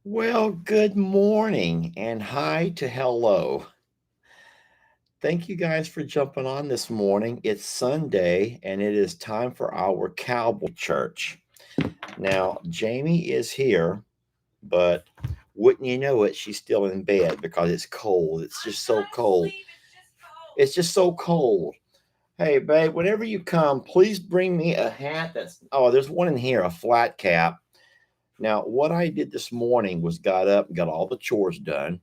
Well, good morning and hi to hello. Thank you guys for jumping on this morning. It's Sunday and it is time for our Cowboy Church. Now, Jamie is here, but wouldn't you know it, she's still in bed because it's cold. It's just so cold. It's just so cold. Hey, babe, whenever you come, please bring me a hat there's one in here, a flat cap. Now, what I did this morning was got up, got all the chores done.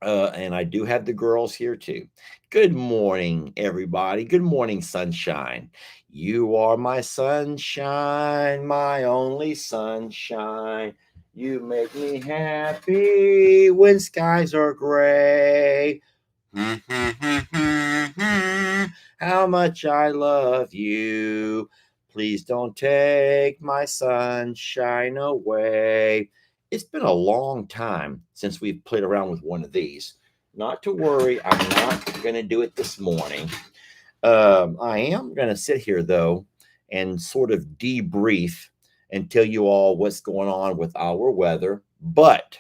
And I do have the girls here too. Good morning, everybody. Good morning, sunshine. You are my sunshine, my only sunshine. You make me happy when skies are gray. How much I love you. Please don't take my sunshine away. It's been a long time since we've played around with one of these. Not to worry, I'm not going to do it this morning. I am going to sit here, though, and sort of debrief and tell you all what's going on with our weather. But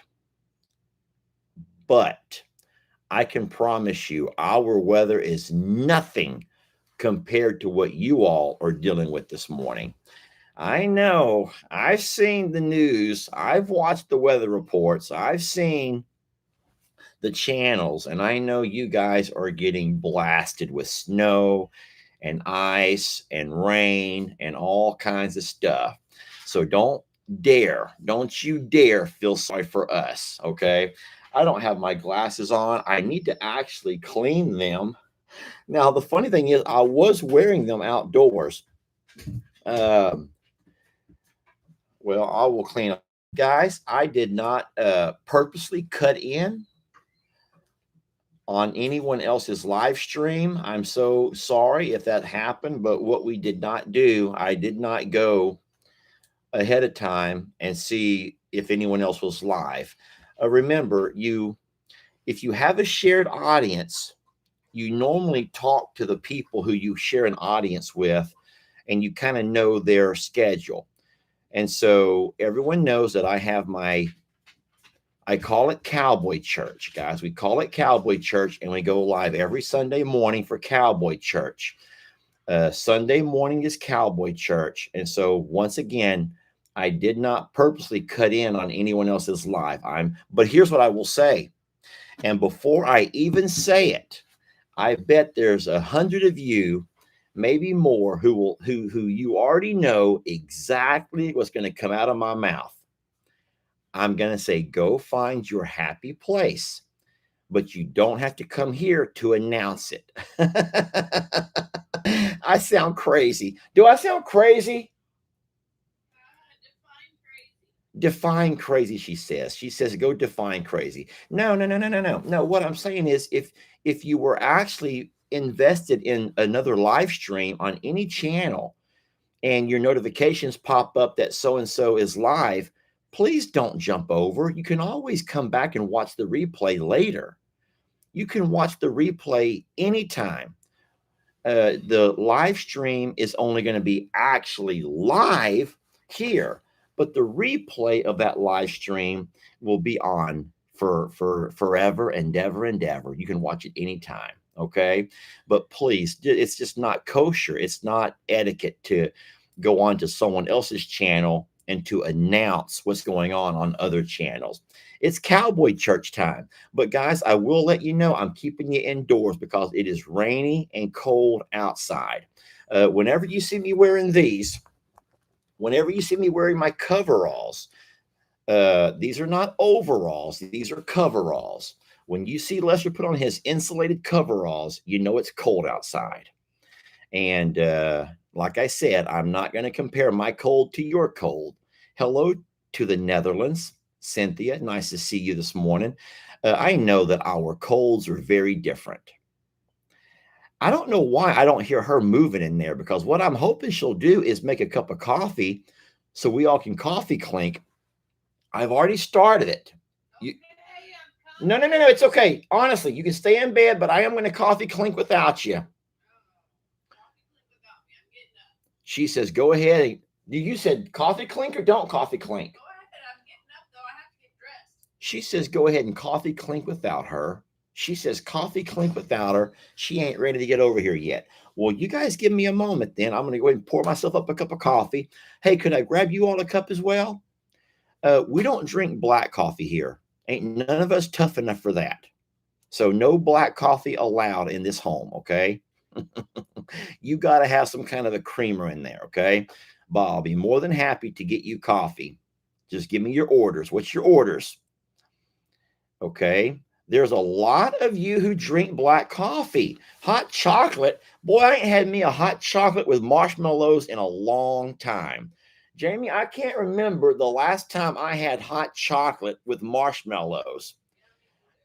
I can promise you our weather is nothing compared to what you all are dealing with this morning. I know. I've seen the news. I've watched the weather reports. I've seen the channels, and I know you guys are getting blasted with snow and ice and rain and all kinds of stuff. So don't you dare feel sorry for us, okay? I don't have my glasses on. I need to actually clean them. Now, the funny thing is, I was wearing them outdoors. Um, well, I will clean up. Guys, I did not purposely cut in on anyone else's live stream. I'm so sorry if that happened, but what we did not do, I did not go ahead of time and see if anyone else was live. Remember, if you have a shared audience, you normally talk to the people who you share an audience with, and you kind of know their schedule. And so everyone knows that I call it Cowboy Church, guys. We call it Cowboy Church, and we go live every Sunday morning for Cowboy Church. Sunday morning is Cowboy Church. And so, once again, I did not purposely cut in on anyone else's live. But here's what I will say. And before I even say it, I bet there's 100 of you, maybe more, who you already know exactly what's going to come out of my mouth. I'm going to say, go find your happy place, but you don't have to come here to announce it. I sound crazy. Do I sound crazy? Define crazy, she says. She says, go define crazy. No, no, no, no, no, no. No, what I'm saying is if you were actually invested in another live stream on any channel and your notifications pop up that so and so is live, please don't jump over. You can always come back and watch the replay later. You can watch the replay anytime. The live stream is only going to be actually live here, but the replay of that live stream will be on for forever and ever and ever. You can watch it anytime. Okay, but please, it's just not kosher. It's not etiquette to go on to someone else's channel and to announce what's going on other channels. It's Cowboy Church time. But guys, I will let you know I'm keeping you indoors because it is rainy and cold outside. Whenever you see me wearing these, whenever you see me wearing my coveralls, these are not overalls, these are coveralls. When you see Lester put on his insulated coveralls, you know it's cold outside. And like I said, I'm not going to compare my cold to your cold. Hello to the Netherlands. Cynthia, nice to see you this morning. I know that our colds are very different. I don't know why I don't hear her moving in there because what I'm hoping she'll do is make a cup of coffee so we all can coffee clink. I've already started it. You, no, no, no, no. It's okay. Honestly, you can stay in bed, but I am going to coffee clink without you. She says, go ahead. You said coffee clink or don't coffee clink? She says, go ahead and coffee clink without her. She says, coffee clink without her. She ain't ready to get over here yet. Well, you guys give me a moment then. I'm going to go ahead and pour myself up a cup of coffee. Hey, could I grab you all a cup as well? We don't drink black coffee here. Ain't none of us tough enough for that. So no black coffee allowed in this home, okay? You got to have some kind of a creamer in there, okay? But I'll be more than happy to get you coffee. Just give me your orders. What's your orders? Okay. There's a lot of you who drink black coffee. Hot chocolate. Boy, I ain't had me a hot chocolate with marshmallows in a long time. Jamie, I can't remember the last time I had hot chocolate with marshmallows.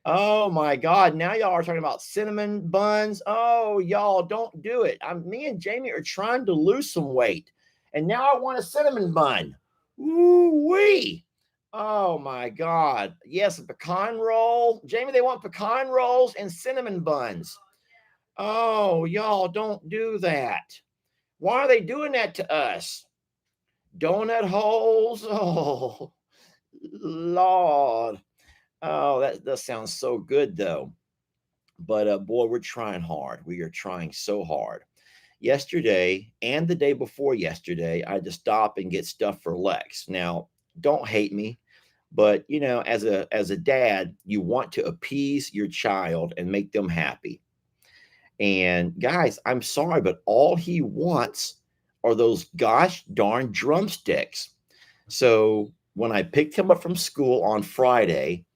Oh my God. Now y'all are talking about cinnamon buns. Oh, y'all don't do it. Me and Jamie are trying to lose some weight. And now I want a cinnamon bun. Ooh wee. Oh my God. Yes, a pecan roll. Jamie, they want pecan rolls and cinnamon buns. Oh, y'all don't do that. Why are they doing that to us? Donut holes. Oh, Lord. Oh, that does sound so good though. But boy, we're trying hard. We are trying so hard. Yesterday and the day before yesterday, I had to stop and get stuff for Lex. Now, don't hate me, but as a dad, you want to appease your child and make them happy. And guys, I'm sorry, but all he wants are those gosh darn drumsticks. So when I picked him up from school on Friday,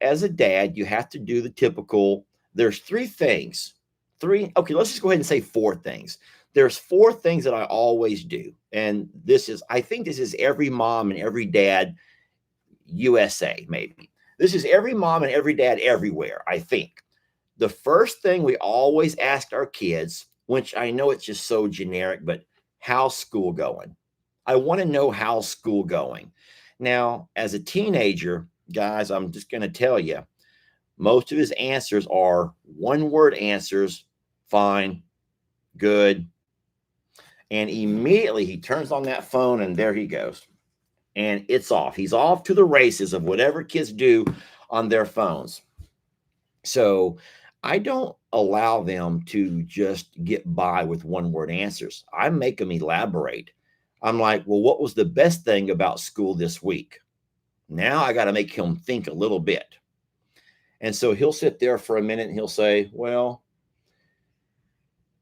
as a dad, you have to do the typical. There's three things. Okay, let's just go ahead and say four things. There's four things that I always do. And I think this is every mom and every dad, USA, maybe. This is every mom and every dad everywhere, I think. The first thing we always ask our kids, which I know it's just so generic, but how's school going? I want to know how's school going. Now, as a teenager, guys, I'm just going to tell you, most of his answers are one word answers, fine, good. And immediately he turns on that phone and there he goes. And it's off. He's off to the races of whatever kids do on their phones. So I don't allow them to just get by with one word answers. I make them elaborate. I'm like, well, what was the best thing about school this week? Now I got to make him think a little bit. And so he'll sit there for a minute and he'll say, well,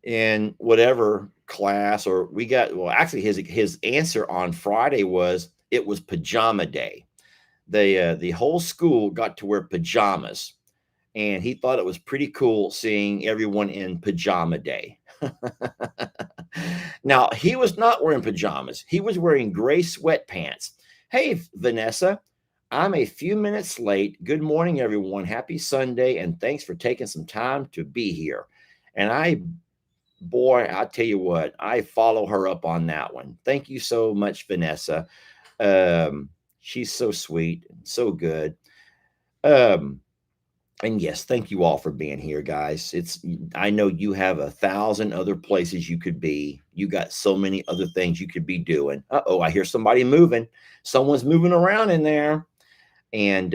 in whatever class actually his answer on Friday was it was pajama day. The whole school got to wear pajamas. And he thought it was pretty cool seeing everyone in pajama day. Now, he was not wearing pajamas. He was wearing gray sweatpants. Hey, Vanessa, I'm a few minutes late. Good morning, everyone. Happy Sunday, and thanks for taking some time to be here. And I tell you what, I follow her up on that one. Thank you so much, Vanessa. She's so sweet, so good. And yes, thank you all for being here, guys. I know you have 1,000 other places you could be. You got so many other things you could be doing. Uh-oh, I hear somebody moving. Someone's moving around in there. And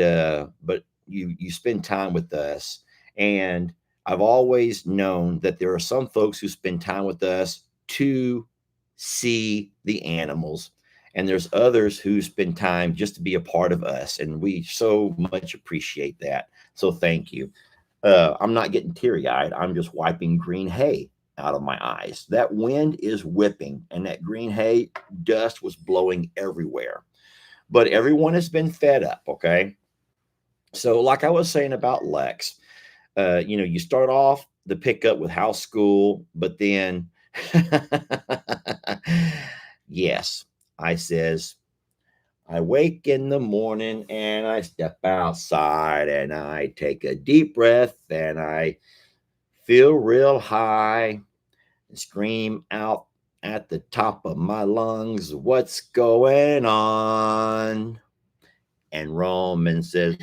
but you spend time with us. And I've always known that there are some folks who spend time with us to see the animals. And there's others who spend time just to be a part of us. And we so much appreciate that. So thank you. I'm not getting teary-eyed. I'm just wiping green hay out of my eyes. That wind is whipping, and that green hay dust was blowing everywhere. But everyone has been fed up, okay? So like I was saying about Lex, you start off the pickup with house school, but then, yes, I says, I wake in the morning and I step outside and I take a deep breath and I feel real high and scream out at the top of my lungs, what's going on? And Roman says,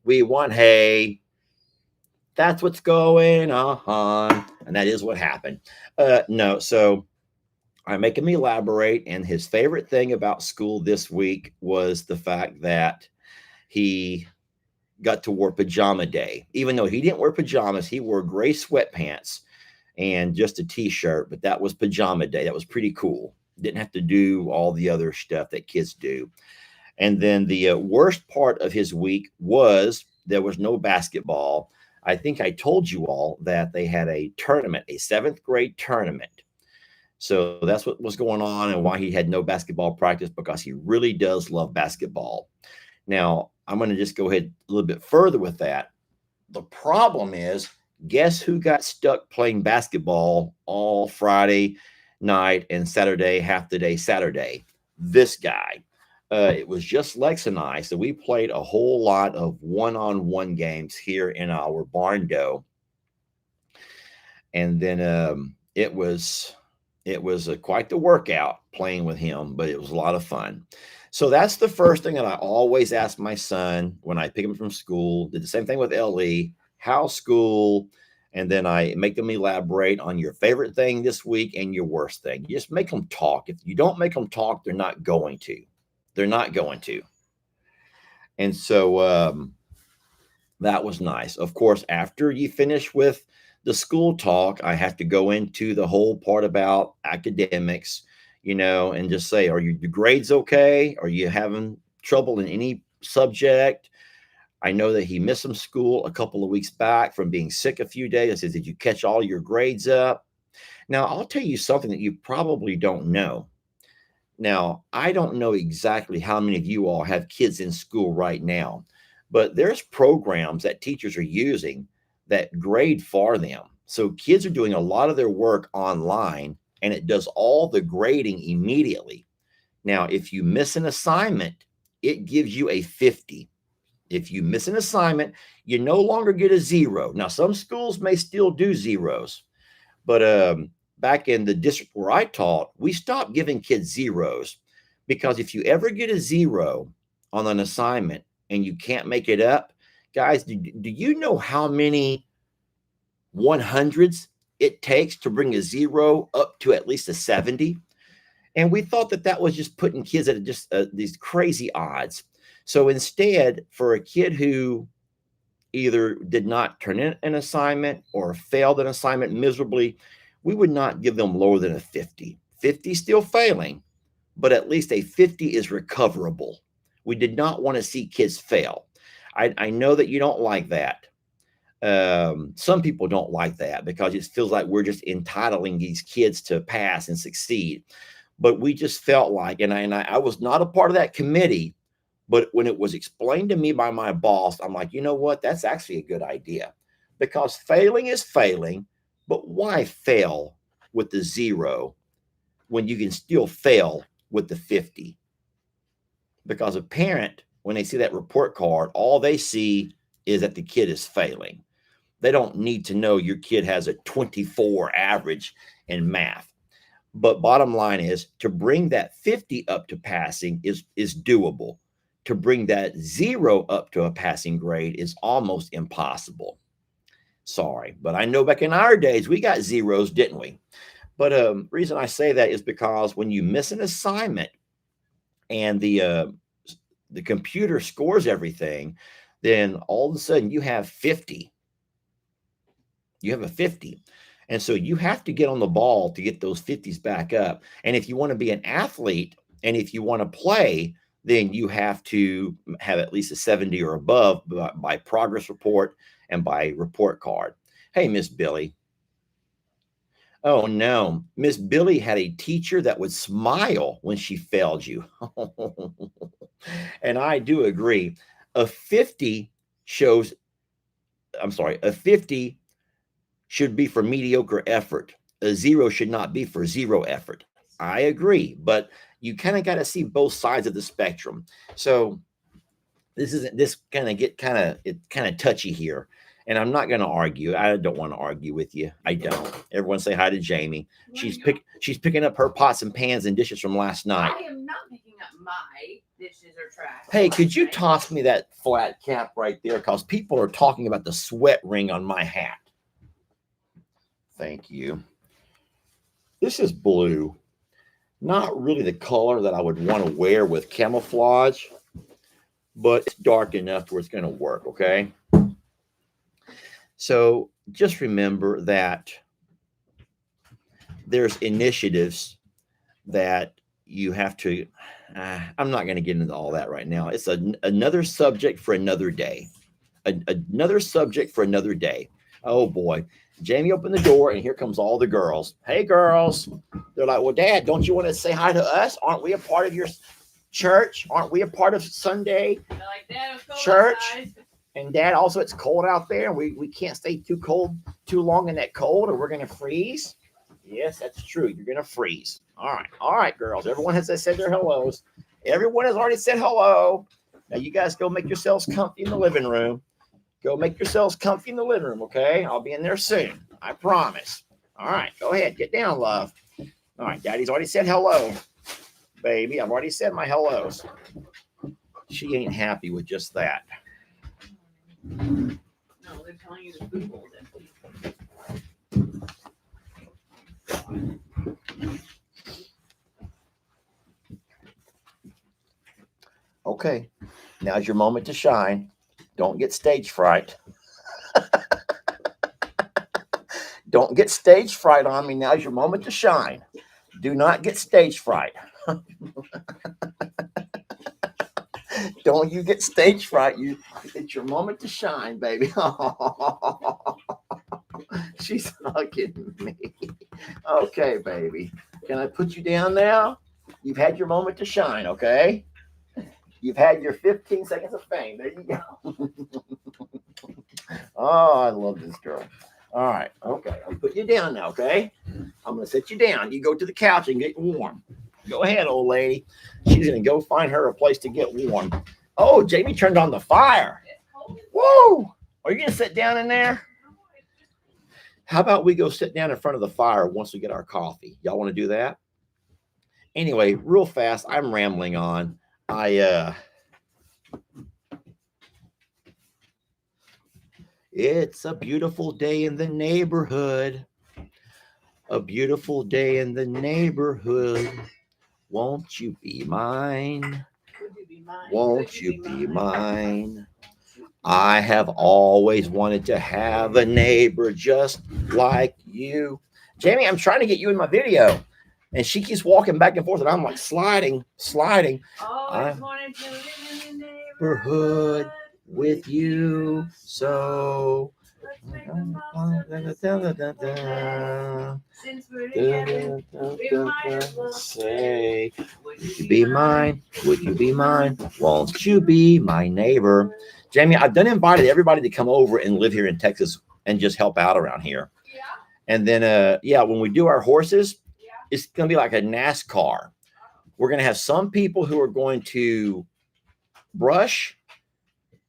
we want hay. That's what's going on. And that is what happened. No, so I make him elaborate. And his favorite thing about school this week was the fact that he got to wear pajama day. Even though he didn't wear pajamas, he wore gray sweatpants and just a t-shirt, but that was pajama day. That was pretty cool. Didn't have to do all the other stuff that kids do. And then the worst part of his week was there was no basketball. I think I told you all that they had a tournament, a seventh grade tournament. So that's what was going on and why he had no basketball practice, because he really does love basketball. Now, I'm going to just go ahead a little bit further with that. The problem is, guess who got stuck playing basketball all Friday night and Saturday, half the day Saturday? This guy. It was just Lex and I. So we played a whole lot of one-on-one games here in our barn dough. And then it was quite the workout playing with him, but it was a lot of fun. So that's the first thing that I always ask my son when I pick him from school. Did the same thing with LE. How's school? And then I make them elaborate on your favorite thing this week and your worst thing. You just make them talk. If you don't make them talk, they're not going to. They're not going to. And so that was nice. Of course, after you finish with the school talk, I have to go into the whole part about academics, and just say, are your grades okay? Are you having trouble in any subject? I know that he missed some school a couple of weeks back from being sick a few days. I said, did you catch all your grades up? Now, I'll tell you something that you probably don't know. Now, I don't know exactly how many of you all have kids in school right now, but there's programs that teachers are using that grade for them. So kids are doing a lot of their work online, and it does all the grading immediately. Now, if you miss an assignment, it gives you a 50. If you miss an assignment, you no longer get a 0. Now, some schools may still do zeros, but back in the district where I taught, we stopped giving kids zeros, because if you ever get a 0 on an assignment and you can't make it up, guys, do you know how many 100s it takes to bring a 0 up to at least a 70? And we thought that that was just putting kids at just these crazy odds. So instead, for a kid who either did not turn in an assignment or failed an assignment miserably, we would not give them lower than a 50. 50 still failing, but at least a 50 is recoverable. We did not want to see kids fail. I know that you don't like that. Some people don't like that because it feels like we're just entitling these kids to pass and succeed. But we just felt like, and I was not a part of that committee, but when it was explained to me by my boss, I'm like, you know what? That's actually a good idea, because failing is failing, but why fail with the 0 when you can still fail with the 50? Because a parent, when they see that report card, all they see is that the kid is failing. They don't need to know your kid has a 24 average in math. But bottom line is, to bring that 50 up to passing is doable. To bring that 0 up to a passing grade is almost impossible. Sorry, but I know back in our days, we got zeros, didn't we? But reason I say that is because when you miss an assignment and the computer scores everything, then all of a sudden you have 50. You have a 50. And so you have to get on the ball to get those 50s back up. And if you want to be an athlete and if you want to play, then you have to have at least a 70 or above by progress report and by report card. Hey, Miss Billy. Oh, no. Miss Billy had a teacher that would smile when she failed you. And I do agree. A 50 should be for mediocre effort. A 0 should not be for 0 effort. I agree, but you kind of got to see both sides of the spectrum. So this kind of touchy here. And I'm not going to argue. I don't want to argue with you. I don't. Everyone say hi to Jamie. She's picking up her pots and pans and dishes from last night. I am not picking up my dishes or trash. Hey, could you toss me that flat cap right there? Because people are talking about the sweat ring on my hat. Thank you. This is blue. Not really the color that I would want to wear with camouflage, but it's dark enough where it's going to work, okay? So just remember that there's initiatives that you have to, I'm not going to get into all that right now. It's another subject for another day. Another subject for another day. Oh boy. Jamie opened the door and here comes all the girls. Hey girls. They're like, well, Dad, don't you want to say hi to us? Aren't we a part of your church? Aren't we a part of Sunday church? Outside. And Dad, also it's cold out there and we can't stay too long in that cold or we're going to freeze. Yes, that's true. You're going to freeze. All right, girls. Everyone has said their hellos. Everyone has already said hello. Now you guys go make yourselves comfy in the living room. Go make yourselves comfy in the living room, okay? I'll be in there soon. I promise. All right, go ahead. Get down, love. All right, Daddy's already said hello. Baby, I've already said my hellos. She ain't happy with just that. No, they're telling you the food bowl is empty. Okay, now's your moment to shine. Don't get stage fright. Don't get stage fright on me. Now's your moment to shine. Do not get stage fright. Don't you get stage fright. It's your moment to shine, baby. She's hugging me. Okay, baby. Can I put you down now? You've had your moment to shine, okay? You've had your 15 seconds of fame. There you go. Oh, I love this girl. All right. Okay. I'll put you down now, okay? I'm going to sit you down. You go to the couch and get warm. Go ahead, old lady. She's going to go find her a place to get warm. Oh, Jamie turned on the fire. Whoa. Are you going to sit down in there? How about we go sit down in front of the fire once we get our coffee? Y'all want to do that? Anyway, real fast. I'm rambling on. It's a beautiful day in the neighborhood. A beautiful day in the neighborhood. Won't you be mine? Won't you be mine? I have always wanted to have a neighbor just like you. Jamie, I'm trying to get you in my video. And she keeps walking back and forth, and I'm like sliding. I wanted to live in the neighborhood with you, so let's make the most since we're together, we might as well say, would you be mine? Would you be mine? Won't you be my neighbor? Jamie, I've done invited everybody to come over and live here in Texas and just help out around here. Yeah. And then, when we do our horses, it's going to be like a NASCAR. We're going to have some people who are going to brush.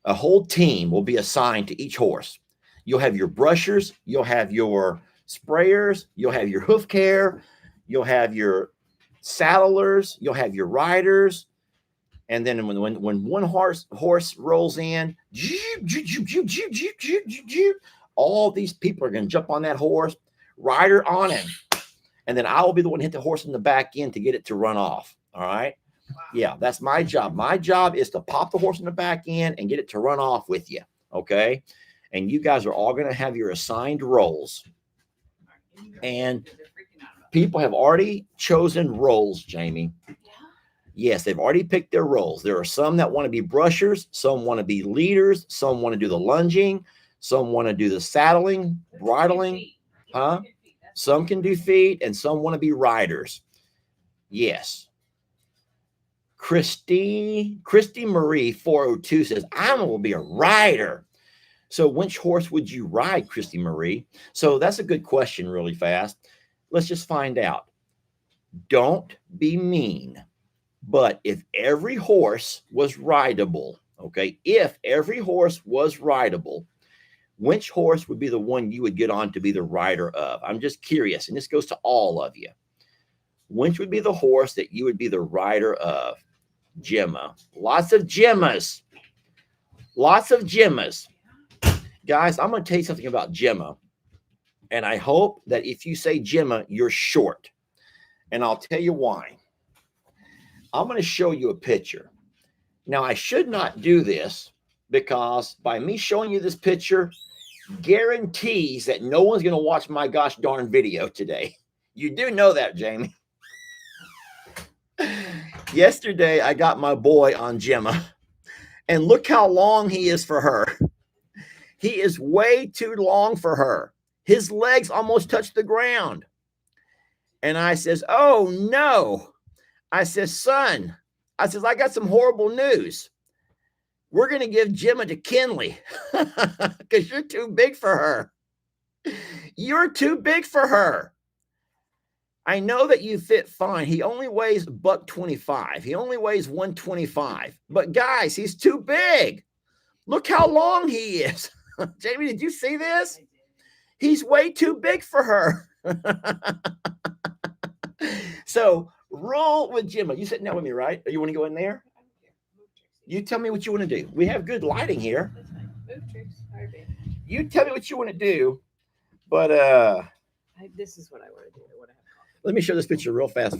A whole team will be assigned to each horse. You'll have your brushers. You'll have your sprayers. You'll have your hoof care. You'll have your saddlers. You'll have your riders. And then when one horse rolls in, all these people are going to jump on that horse, rider on him. And then I will be the one to hit the horse in the back end to get it to run off. All right. Wow. Yeah, that's my job. My job is to pop the horse in the back end and get it to run off with you. Okay. And you guys are all going to have your assigned roles. And people have already chosen roles, Jamie. Yes, they've already picked their roles. There are some that want to be brushers. Some want to be leaders. Some want to do the lunging. Some want to do the saddling, bridling. Huh? Some can do feet and some want to be riders. Yes. Christy Marie 402 says, I will be a rider. So which horse would you ride, Christy Marie? So that's a good question really fast. Let's just find out. Don't be mean. But if every horse was rideable, okay, if every horse was rideable, which horse would be the one you would get on to be the rider of? I'm just curious, and this goes to all of you. Which would be the horse that you would be the rider of? Gemma. Lots of Gemmas. Lots of Gemmas. Guys, I'm going to tell you something about Gemma. And I hope that if you say Gemma, you're short. And I'll tell you why. I'm going to show you a picture. Now, I should not do this because by me showing you this picture guarantees that no one's going to watch my gosh darn video today. You do know that, Jamie. Yesterday, I got my boy on Gemma. And look how long he is for her. He is way too long for her. His legs almost touch the ground. And I says, oh, no. I says, son, I got some horrible news. We're going to give Gemma to Kinley because you're too big for her. You're too big for her. I know that you fit fine. He only weighs $125. He only weighs 125. But guys, he's too big. Look how long he is. Jamie, did you see this? He's way too big for her. So roll with Gemma. You sitting down with me, right? You want to go in there? You tell me what you want to do. We have good lighting here. You tell me what you want to do. But this is what I want to do. Let me show this picture real fast.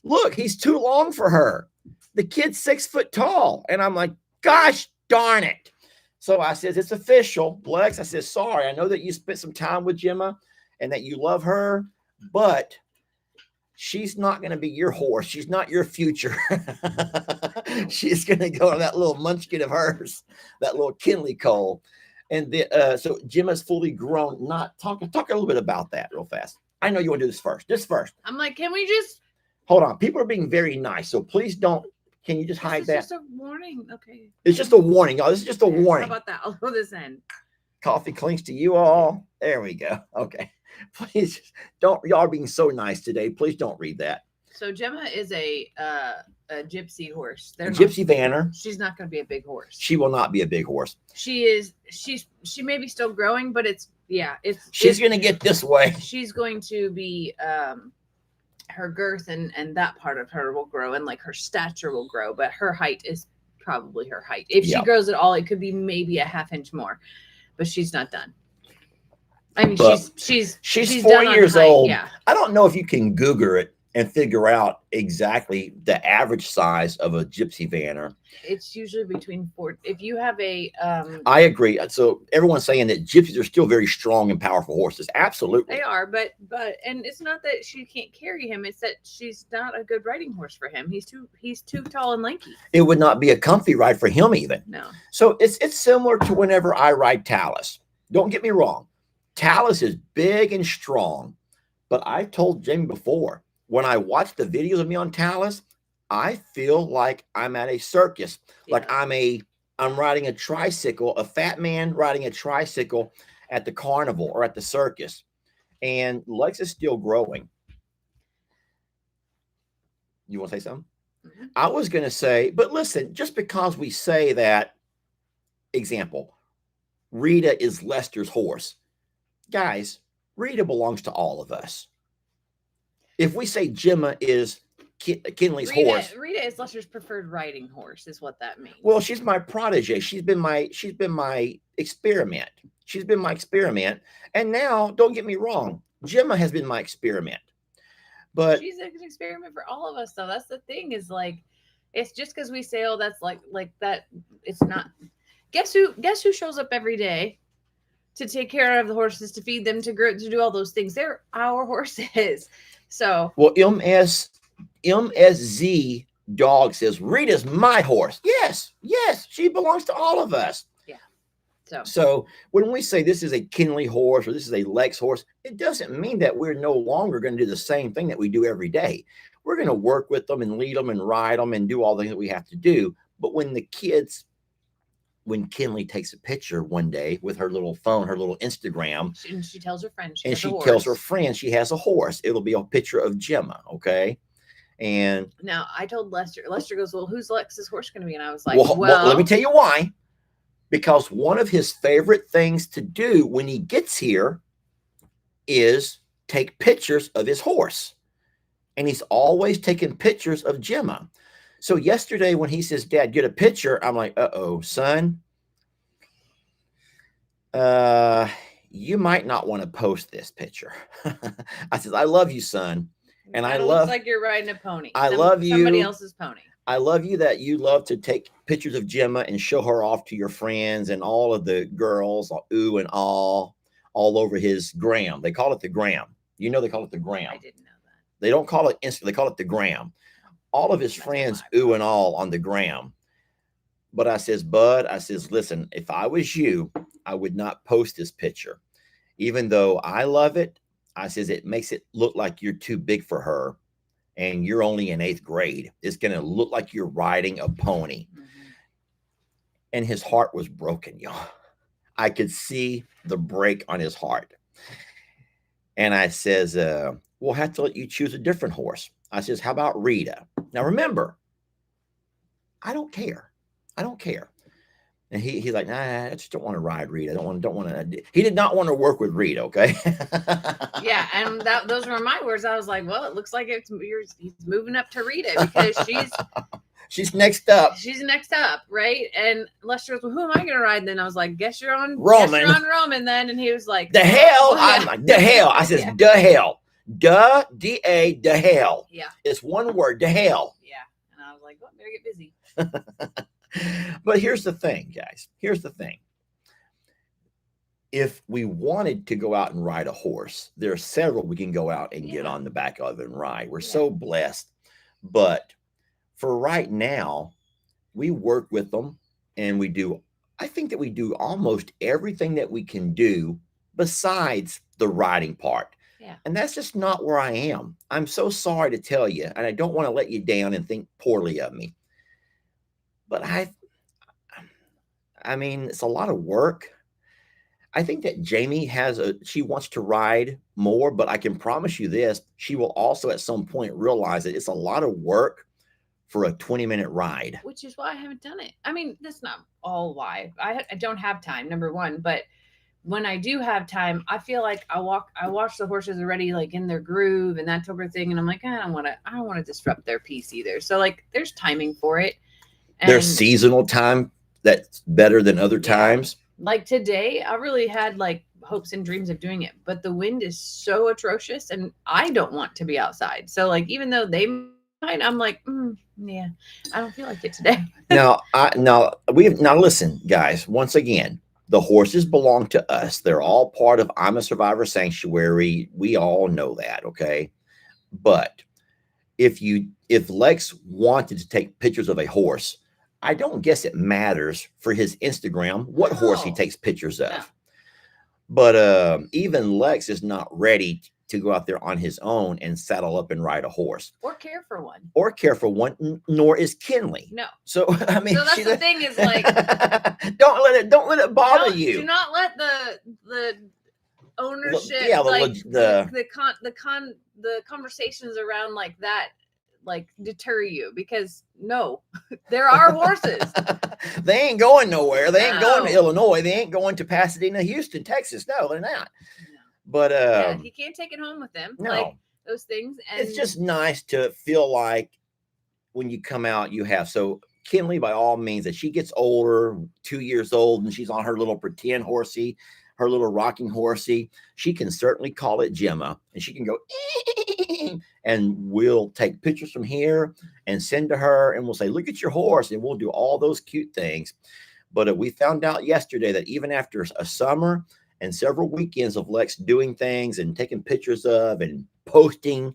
Look, he's too long for her. The kid's 6 foot tall. And I'm like, gosh darn it. So I says, it's official. Lex, I says, sorry. I know that you spent some time with Gemma and that you love her, but she's not going to be your horse. She's not your future. She's going to go on that little munchkin of hers, that little Kinley Cole. And so Gemma's fully grown. Talk a little bit about that real fast. I know you want to do this first. I'm like, can we just hold on? People are being very nice, so please don't. Can you just hide that? It's just a warning. Okay. It's just a warning. Oh, this is just a warning. How about that? I'll go this end. Coffee clinks to you all. There we go. Okay. Please don't. Y'all are being so nice today. Please don't read that. So Gemma is a gypsy horse. Gypsy Vanner. She's not going to be a big horse. She will not be a big horse. She may be still growing, but she's going to get this way. She's going to be her girth and that part of her will grow, and like her stature will grow, but her height is probably her height. If she grows at all, it could be maybe a half inch more, but she's not done. I mean, she's 4 years old. Yeah. I don't know if you can Google it and figure out exactly the average size of a gypsy Vanner. It's usually between 4. If you have a I agree. So everyone's saying that gypsies are still very strong and powerful horses. Absolutely. They are, but and it's not that she can't carry him, it's that she's not a good riding horse for him. He's too tall and lanky. It would not be a comfy ride for him even. No. So it's similar to whenever I ride Talus. Don't get me wrong. Talus is big and strong, but I've told Jamie before, when I watch the videos of me on Talus, I feel like I'm at a circus, like I'm riding a tricycle, a fat man riding a tricycle at the carnival or at the circus. And Lex is still growing. You want to say something? Mm-hmm. I was going to say, but listen, just because we say that, example, Rita is Lester's horse. Guys, Rita belongs to all of us. If we say Gemma is Kinley's horse, Rita is Lester's preferred riding horse, is what that means. Well, she's my protege. She's been my experiment. She's been my experiment. And now, don't get me wrong, Gemma has been my experiment. But she's an experiment for all of us, though. That's the thing, is like, it's just because we say, oh, that's like that. It's not. Guess who shows up every day to take care of the horses, to feed them, to do all those things? They're our horses. So, well, MSZ Dog says, Rita's my horse. Yes, she belongs to all of us. Yeah. So when we say this is a Kinley horse or this is a Lex horse, it doesn't mean that we're no longer going to do the same thing that we do every day. We're going to work with them and lead them and ride them and do all the things that we have to do. But when Kinley takes a picture one day with her little phone, her little Instagram, and she tells her friend tells her friend she has a horse, it'll be a picture of Gemma. Okay. And now I told Lester goes, well, who's Lex's horse going to be? And I was like, well, let me tell you why. because one of his favorite things to do when he gets here is take pictures of his horse. And he's always taking pictures of Gemma. So yesterday when he says, Dad, get a picture, I'm like, uh-oh, son, you might not want to post this picture. I said, I love you, son. And it looks like you're riding a pony. I love you. Somebody else's pony. I love you that you love to take pictures of Gemma and show her off to your friends and all of the girls, ooh and all over his gram. They call it the gram. You know, they call it the gram. I didn't know that. They don't call it Insta. They call it the gram. All of his friends ooh and all on the gram. But I says, Bud, I says, listen, if I was you, I would not post this picture. Even though I love it, I says, it makes it look like you're too big for her. And you're only in 8th grade. It's going to look like you're riding a pony. Mm-hmm. And his heart was broken, y'all. I could see the break on his heart. And I says, we'll have to let you choose a different horse. I says, how about Rita? Now, remember, I don't care. I don't care. And he's like, nah, I just don't want to ride Rita. Don't want to. He did not want to work with Rita. Okay. Yeah, and those were my words. I was like, well, it looks like he's moving up to Rita because she's next up. She's next up, right? And Lester was, well, who am I going to ride? And then I was like, guess you're on Roman. Guess you're on Roman then. And he was like, the hell. I'm like, the hell. I says, the hell. Duh, D-A, the hell. Yeah. It's one word, the hell. Yeah. And I was like, well, better get busy. But here's the thing, guys. Here's the thing. If we wanted to go out and ride a horse, there are several we can go out and get on the back of and ride. We're so blessed. But for right now, we work with them and I think that we do almost everything that we can do besides the riding part. Yeah. And that's just not where I am. I'm so sorry to tell you, and I don't want to let you down and think poorly of me. But I mean, it's a lot of work. I think that Jamie she wants to ride more, but I can promise you this, she will also at some point realize that it's a lot of work for a 20-minute ride. Which is why I haven't done it. I mean, that's not all why. I don't have time, number one, but when I do have time, I feel like I watch the horses already like in their groove and that type of thing. And I'm like, I don't want to disrupt their peace either. So like there's timing for it. And there's seasonal time that's better than other times. Like today, I really had like hopes and dreams of doing it, but the wind is so atrocious and I don't want to be outside. So like, even though they might, I'm like, yeah, I don't feel like it today. Now listen, guys, once again, the horses belong to us. They're all part of I'm a Survivor Sanctuary. We all know that. Okay. But if Lex wanted to take pictures of a horse, I don't guess it matters for his Instagram what horse he takes pictures of. No. But even Lex is not ready to go out there on his own and saddle up and ride a horse. Or care for one. Nor is Kinley. No. So I mean, so that's the thing is like don't let it bother you. Do not let the ownership, the conversations around like that like deter you, because no, there are horses. They ain't going nowhere. They ain't going to Illinois. They ain't going to Pasadena, Houston, Texas. No, they're not. No. But he can't take it home with him. No. Like those things. And it's just nice to feel like when you come out, you have. So Kinley, by all means, as she gets older, 2 years old, and she's on her little pretend horsey, her little rocking horsey, she can certainly call it Gemma, and she can go, and we'll take pictures from here and send to her, and we'll say, look at your horse, and we'll do all those cute things. But we found out yesterday that even after a summer and several weekends of Lex doing things and taking pictures of and posting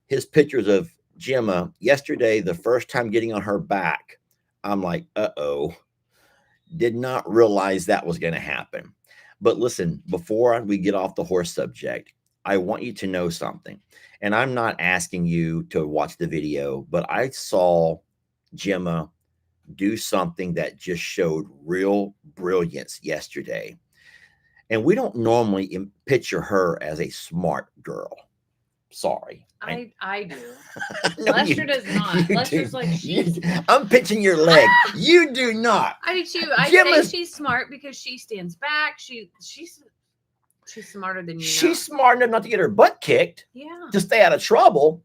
his pictures of Gemma, yesterday, the first time getting on her back, I'm like, uh-oh, did not realize that was going to happen. But listen, before we get off the horse subject, I want you to know something. And I'm not asking you to watch the video, but I saw Gemma do something that just showed real brilliance yesterday. And we don't normally picture her as a smart girl. Sorry. I do. No, Lester does not. Lester's like, I'm pitching your leg. You do not. I do too. I say she's smart because she stands back. She's smarter than you know. She's smart enough not to get her butt kicked. Yeah. To stay out of trouble.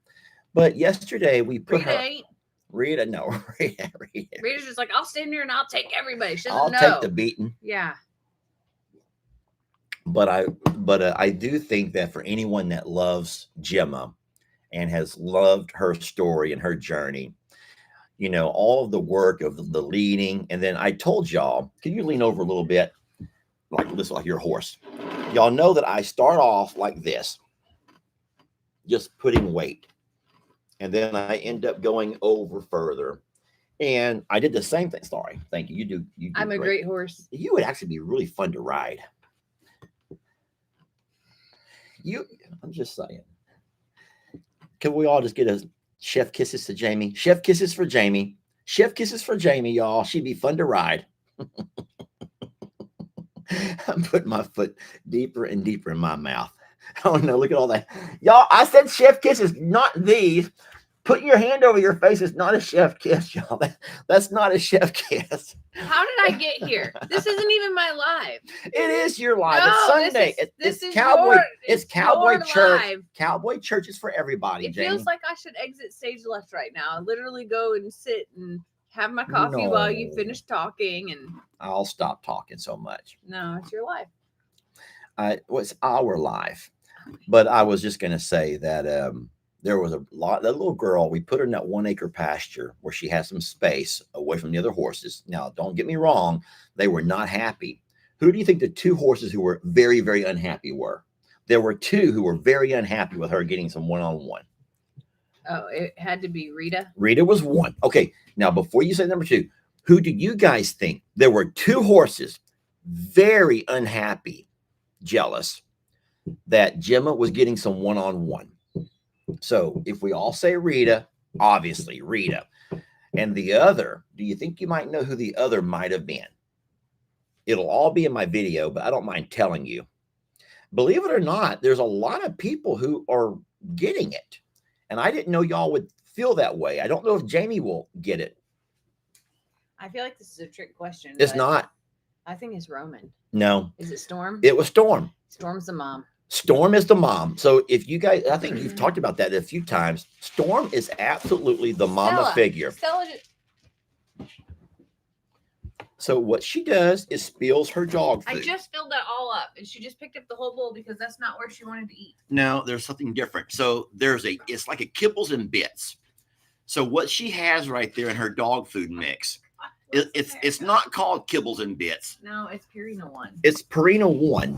But yesterday we put Rita her. Ain't. Rita, no. Rita's just like, I'll stand here and I'll take everybody. She I'll doesn't know. take the beating. Yeah. But I do think that for anyone that loves Gemma and has loved her story and her journey, you know, all of the work of the leading, and then I told y'all, can you lean over a little bit, like this, like your horse? Y'all know that I start off like this, just putting weight, and then I end up going over further. And I did the same thing. Sorry, thank you. You do. I'm a great horse. You would actually be really fun to ride. I'm just saying. Can we all just get a chef kisses to Jamie? Chef kisses for Jamie. Chef kisses for Jamie, y'all. She'd be fun to ride. I'm putting my foot deeper and deeper in my mouth. Oh no, look at all that. Y'all, I said chef kisses, not these. Putting your hand over your face is not a chef kiss, y'all. That's not a chef kiss. How did I get here? This isn't even my live. It is your live. No, it's Sunday. This is Cowboy. It's Cowboy Church. Live. Cowboy Church is for everybody. It Jamie. feels like I should exit stage left right now. Literally go and sit and have my coffee while you finish talking, and I'll stop talking so much. No, it's your life. It's our life. But I was just going to say that there was that little girl, we put her in that 1 acre pasture where she has some space away from the other horses. Now, don't get me wrong. They were not happy. Who do you think the 2 horses who were very, very unhappy were? There were 2 who were very unhappy with her getting some one-on-one. Oh, it had to be Rita. Rita was 1. Okay. Now, before you say number 2, who do you guys think? There were 2 horses very unhappy, jealous that Gemma was getting some one-on-one. So if we all say Rita, obviously Rita. And the other, do you think you might know who the other might have been? It'll all be in my video, but I don't mind telling you. Believe it or not, there's a lot of people who are getting it. And I didn't know y'all would feel that way. I don't know if Jamie will get it. I feel like this is a trick question. It's not. I think it's Roman. No. Is it Storm? It was Storm. Storm's the mom. Storm is the mom. So if you guys, I think you've talked about that a few times. Storm is absolutely the mama figure. Stella. So what she does is spills her dog food. I just filled that all up, and she just picked up the whole bowl because that's not where she wanted to eat. No, there's something different. So it's like a kibbles and bits. So what she has right there in her dog food mix, it's not called kibbles and bits. No, it's Purina 1. It's Purina 1.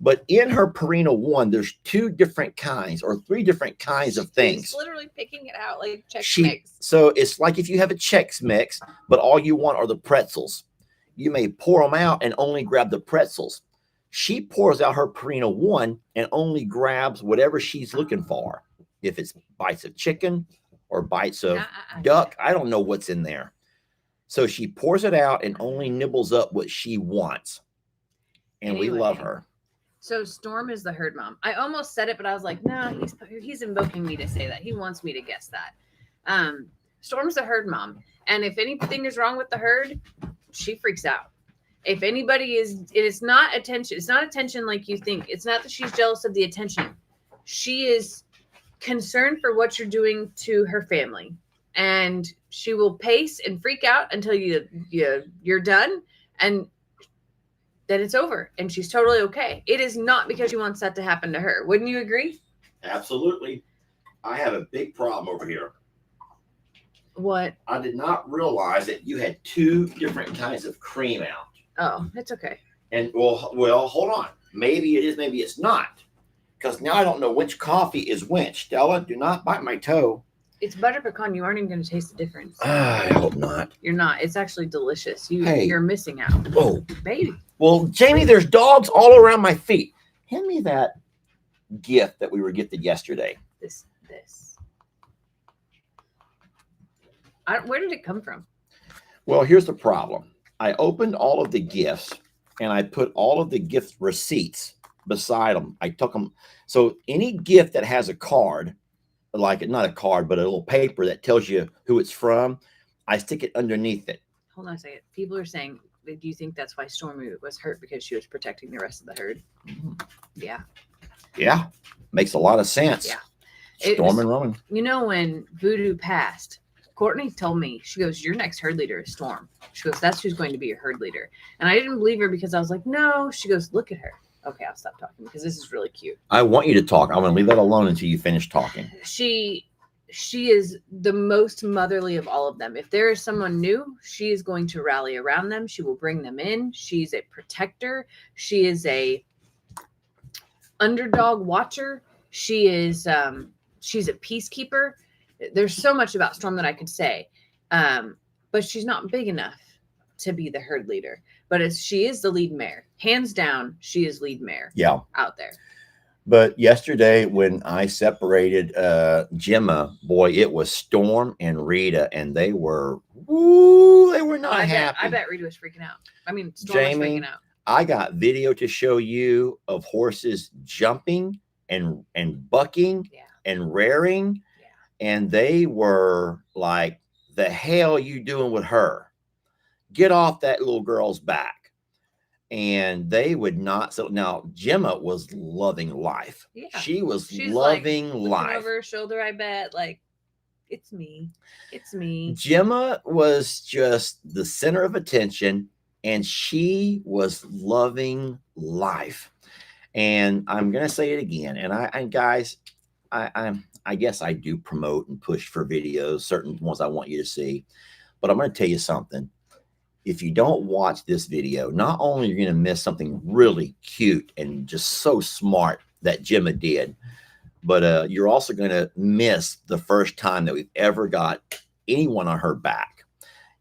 But in her Purina 1, there's 2 different kinds or 3 different kinds of things. She's literally picking it out like Chex Mix. So it's like if you have a Chex Mix, but all you want are the pretzels. You may pour them out and only grab the pretzels. She pours out her Purina 1 and only grabs whatever she's looking for. If it's bites of chicken or bites of duck, I don't know what's in there. So she pours it out and only nibbles up what she wants. And we love her. So Storm is the herd mom. I almost said it, but I was like, no, he's invoking me to say that. He wants me to guess that. Storm's the herd mom. And if anything is wrong with the herd, she freaks out. If anybody it's not attention. It's not attention like you think. It's not that she's jealous of the attention. She is concerned for what you're doing to her family. And she will pace and freak out until you're done. And then it's over and she's totally okay. It is not because she wants that to happen to her. Wouldn't you agree? Absolutely. I have a big problem over here. What? I did not realize that you had 2 different kinds of cream out. Oh, it's okay. And well, hold on. Maybe it is, maybe it's not. Because now I don't know which coffee is which. Stella, do not bite my toe. It's butter pecan. You aren't even going to taste the difference. I hope not. You're not. It's actually delicious. You're missing out. Oh, baby. Well, Jamie, there's dogs all around my feet. Hand me that gift that we were gifted yesterday. This. Where did it come from? Well, here's the problem. I opened all of the gifts and I put all of the gift receipts beside them. I took them. So any gift that has a card, like not a card, but a little paper that tells you who it's from, I stick it underneath it. Hold on a second. People are saying, do you think that's why Stormy was hurt because she was protecting the rest of the herd? Yeah. Yeah. Makes a lot of sense. Yeah. Storm and Roman. You know, when Voodoo passed, Courtney told me, she goes, your next herd leader is Storm. She goes, that's who's going to be your herd leader. And I didn't believe her because I was like, no. She goes, look at her. Okay, I'll stop talking because this is really cute. I want you to talk. I'm going to leave that alone until you finish talking. She is the most motherly of all of them. If there is someone new, she is going to rally around them. She will bring them in. She's a protector. She is a underdog watcher. She is she's a peacekeeper. There's so much about Storm that I could say, but she's not big enough to be the herd leader. But she is the lead mare, hands down. She is lead mare. Yeah, out there. But yesterday when I separated Gemma, boy, it was Storm and Rita, and they were not happy. I bet Rita was freaking out. I mean, Storm was freaking out. I got video to show you of horses jumping and bucking and rearing. And they were like, the hell you doing with her? Get off that little girl's back. And they would not. So now Gemma was loving life. Yeah. She's loving life. Over her shoulder, I bet. Like, it's me. It's me. Gemma was just the center of attention, and she was loving life. And I'm going to say it again. And guys, I guess I do promote and push for videos, certain ones I want you to see. But I'm going to tell you something. If you don't watch this video, not only are you going to miss something really cute and just so smart that Gemma did, but you're also going to miss the first time that we've ever got anyone on her back.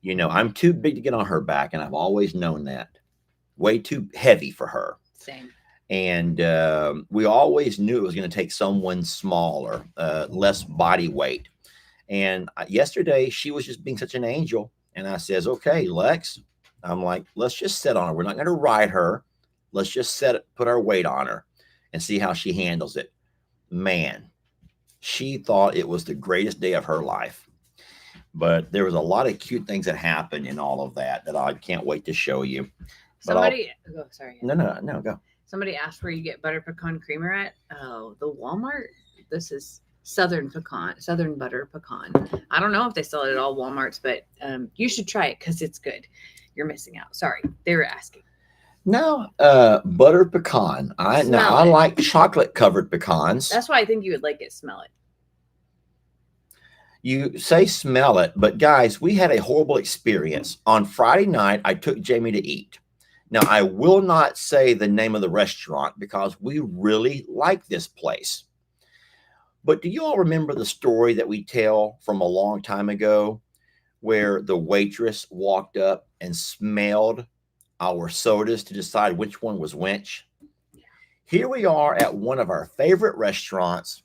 You know, I'm too big to get on her back, and I've always known that. Way too heavy for her. Same. And we always knew it was going to take someone smaller, less body weight. And yesterday, she was just being such an angel. And I says, okay, Lex, I'm like, let's just sit on her. We're not going to ride her. Let's just put our weight on her and see how she handles it. Man, she thought it was the greatest day of her life. But there was a lot of cute things that happened in all of that I can't wait to show you. Sorry. No, go. Somebody asked where you get butter pecan creamer at. Oh, the Walmart. This is Southern butter pecan. I don't know if they sell it at all Walmarts, but you should try it because it's good. You're missing out. Sorry, they were asking. No, butter pecan. I like chocolate covered pecans. That's why I think you would like it. Smell it. You say smell it, but guys, we had a horrible experience. On Friday night, I took Jamie to eat. Now, I will not say the name of the restaurant because we really like this place. But do you all remember the story that we tell from a long time ago where the waitress walked up and smelled our sodas to decide which one was which? Here we are at one of our favorite restaurants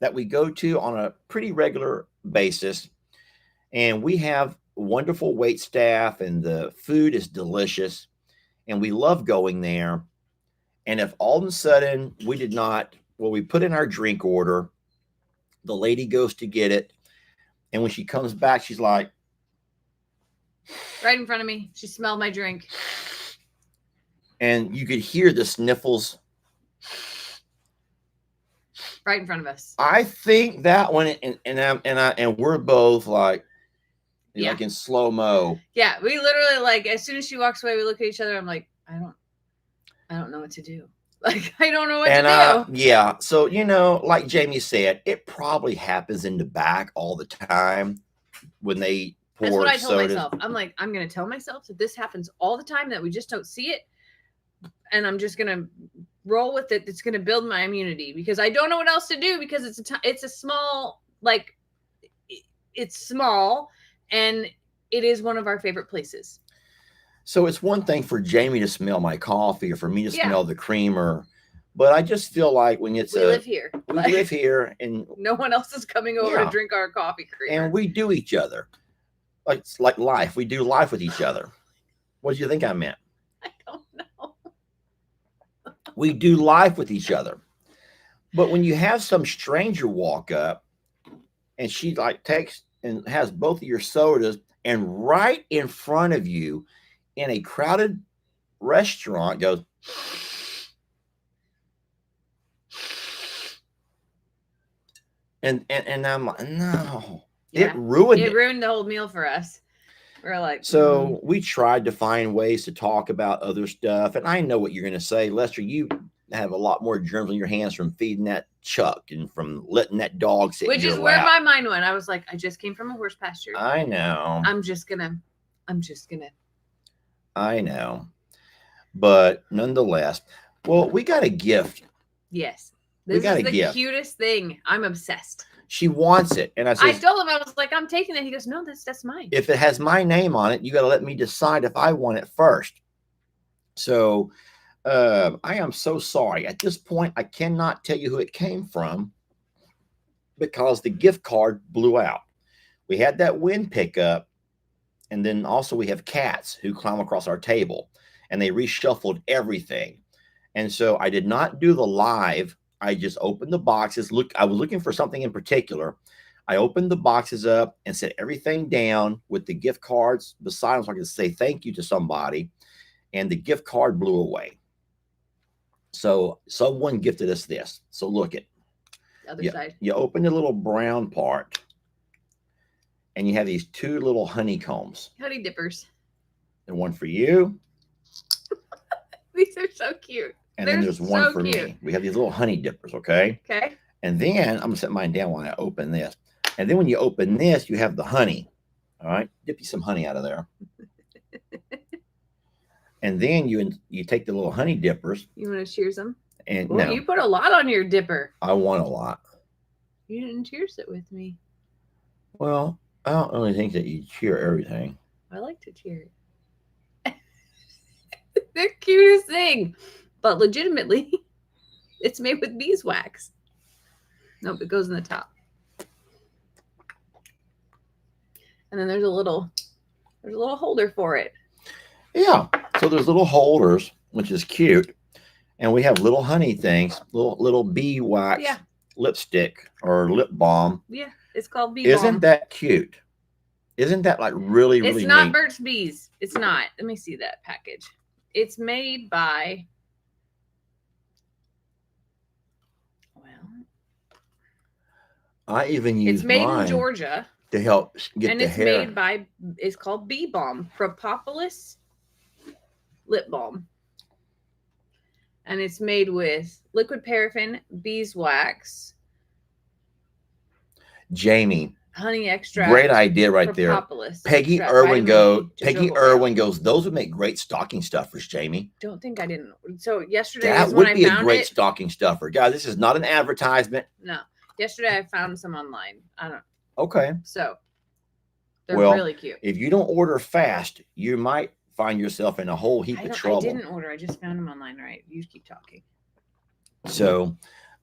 that we go to on a pretty regular basis. And we have wonderful wait staff and the food is delicious. And we love going there. And if all of a sudden we put in our drink order, the lady goes to get it. And when she comes back, she's like, right in front of me. She smelled my drink. And you could hear the sniffles. Right in front of us. I think that one, and we're both like in slow-mo. Yeah, we literally like as soon as she walks away, we look at each other. I'm like, I don't know what to do. Like, I don't know what to do. Yeah. So, like Jamie said, it probably happens in the back all the time when they pour sodas. That's what I told myself. I'm like, I'm going to tell myself that this happens all the time, that we just don't see it. And I'm just going to roll with it. It's going to build my immunity because I don't know what else to do because it's a small, like, it's small and it is one of our favorite places. So it's one thing for Jamie to smell my coffee or for me to smell the creamer, but I just feel like when we live here, and no one else is coming over to drink our coffee creamer. And we do each other. Like it's like life. We do life with each other. What do you think I meant? I don't know. We do life with each other. But when you have some stranger walk up and she like takes and has both of your sodas and right in front of you in a crowded restaurant goes, and I'm like, no, Yeah. it ruined It it. ruined the whole meal for us. We're like, So we tried to find ways to talk about other stuff. And I know what you're going to say, Lester. You have a lot more germs on your hands from feeding that Chuck and from letting that dog sit in which your is where lap. my mind went. I was like, I just came from a horse pasture. I know. I'm just gonna. I know. But nonetheless, well, we got a gift. Yes. We This got is a the gift. cutest thing. I'm obsessed. She wants it. And I I said, told him, I was like, I'm taking it. He goes, no, that's mine. if it has my name on it, you got to let me decide if I want it first. So I am so sorry. At this point, I cannot tell you who it came from because the gift card blew out. We had that wind pickup, and then also we have cats who climb across our table, and they reshuffled everything. And so I did not do the live. I just opened the boxes. Look, I was looking for something in particular. I opened the boxes up and set everything down with the gift cards beside them so I could say thank you to somebody, and the gift card blew away. So someone gifted us this. So look at Other side. You open the little brown part, and you have these two little honeycombs. Honey dippers. And one for you. These are so cute. And then there's one for me. We have these little honey dippers, okay? Okay. And then I'm gonna set mine down while I open this. And then when you open this, you have the honey. All right, dip you some honey out of there. And then you take the little honey dippers. You want to cheers them? And well, no, you put a lot on your dipper. I want a lot. You didn't cheers it with me. Well, I don't really think that you cheer everything. I like to cheer it. The cutest thing. But legitimately, it's made with beeswax. Nope, it goes in the top. And then there's a little holder for it. Yeah. So there's little holders, which is cute. And we have little honey things, little bee wax lipstick or lip balm. Yeah, it's called bee balm. Isn't that cute? Isn't that like really, really It's not neat? Burt's Bees. It's not. Let me see that package. It's made by, I even use it's made mine in Georgia to help get and the it's hair. made by, it's called Bee Balm, Propolis Lip Balm. And it's made with liquid paraffin, beeswax, Jamie, honey extract. great idea right there. Peggy Irwin goes, those would make great stocking stuffers, Jamie. Don't think I didn't. So yesterday that is would when be I found a great it. stocking stuffer. Guys, this is not an advertisement. No. Yesterday I found some online. I don't. Okay. So they're really cute. If you don't order fast, you might find yourself in a whole heap of trouble. I didn't order. I just found them online. Right. You keep talking. So,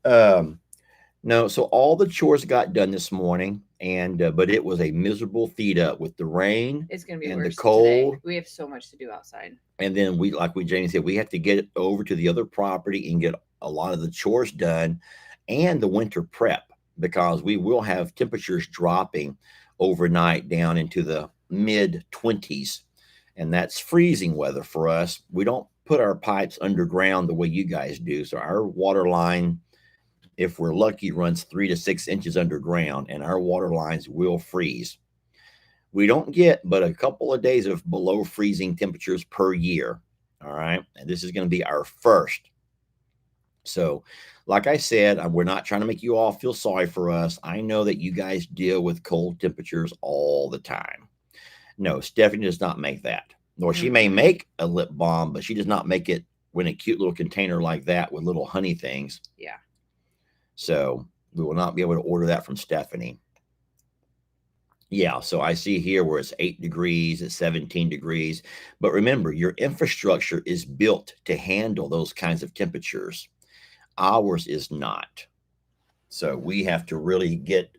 no. So all the chores got done this morning, and but it was a miserable feed up with the rain. It's gonna be and worse the cold. Today. We have so much to do outside. And then Jamie said, we have to get over to the other property and get a lot of the chores done, and the winter prep, because we will have temperatures dropping overnight down into the mid 20s. And that's freezing weather for us. We don't put our pipes underground the way you guys do. So our water line, if we're lucky, runs 3 to 6 inches underground, and our water lines will freeze. We don't get but a couple of days of below freezing temperatures per year. All right. And this is going to be our first. So, like I said, we're not trying to make you all feel sorry for us. I know that you guys deal with cold temperatures all the time. No, Stephanie does not make that. Nor she may make a lip balm, but she does not make it in a cute little container like that with little honey things. Yeah. So we will not be able to order that from Stephanie. Yeah, so I see here where it's 8 degrees, it's 17 degrees. But remember, your infrastructure is built to handle those kinds of temperatures. Ours is not. So we have to really get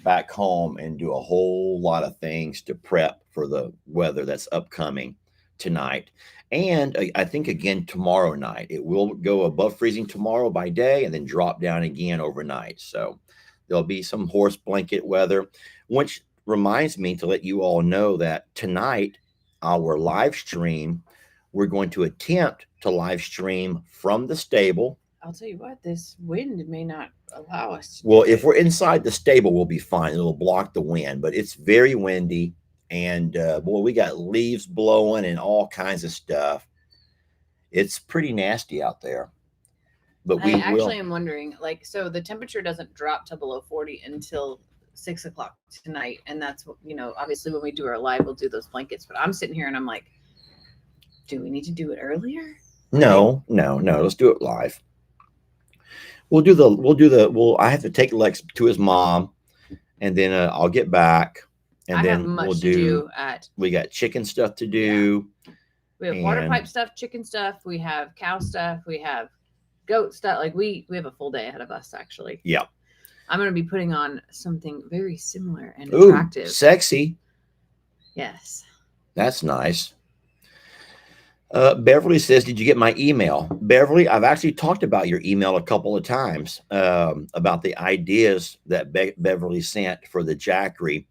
back home and do a whole lot of things to prep for the weather that's upcoming tonight. And I think again tomorrow night. It will go above freezing tomorrow by day and then drop down again overnight. So there'll be some horse blanket weather, which reminds me to let you all know that tonight, our live stream, we're going to attempt to live stream from the stable. I'll tell you what, this wind may not allow us to Well, do if it. we're inside the stable, we'll be fine. It'll block the wind, but it's very windy. And boy, we got leaves blowing and all kinds of stuff. It's pretty nasty out there. But I we actually will. am wondering, like, so the temperature doesn't drop to below 40 until 6 o'clock tonight. And that's what, obviously when we do our live, we'll do those blankets. But I'm sitting here and I'm like, do we need to do it earlier? No, no, no. Let's do it live. We'll I have to take Lex to his mom, and then I'll get back, and I have then we'll much to do at, we got chicken stuff to do. we have water And pipe stuff, chicken stuff, we have cow stuff, we have goat stuff. Like we have a full day ahead of us, actually. yeah. I'm going to be putting on something very similar and Ooh, attractive. sexy. Yes. That's nice. Beverly says, "Did you get my email?" Beverly, I've actually talked about your email a couple of times about the ideas that Beverly sent for the Jackery.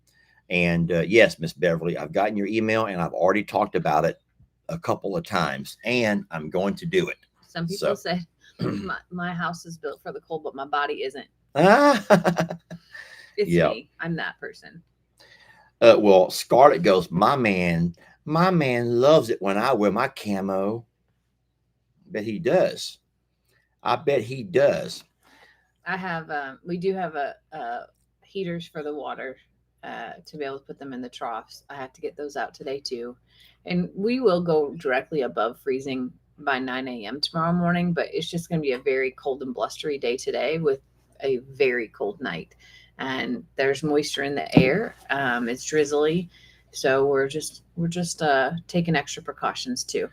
And yes, Miss Beverly, I've gotten your email and I've already talked about it a couple of times, and I'm going to do it. Some people say my house is built for the cold, but my body isn't. It's me. I'm that person. Well, Scarlett goes, my man loves it when I wear my camo. Bet he does. I bet he does. I have, we do have heaters for the water to be able to put them in the troughs. I have to get those out today too. And we will go directly above freezing by 9 a.m. tomorrow morning, but it's just going to be a very cold and blustery day today with a very cold night. And there's moisture in the air. It's drizzly. So we're just taking extra precautions too.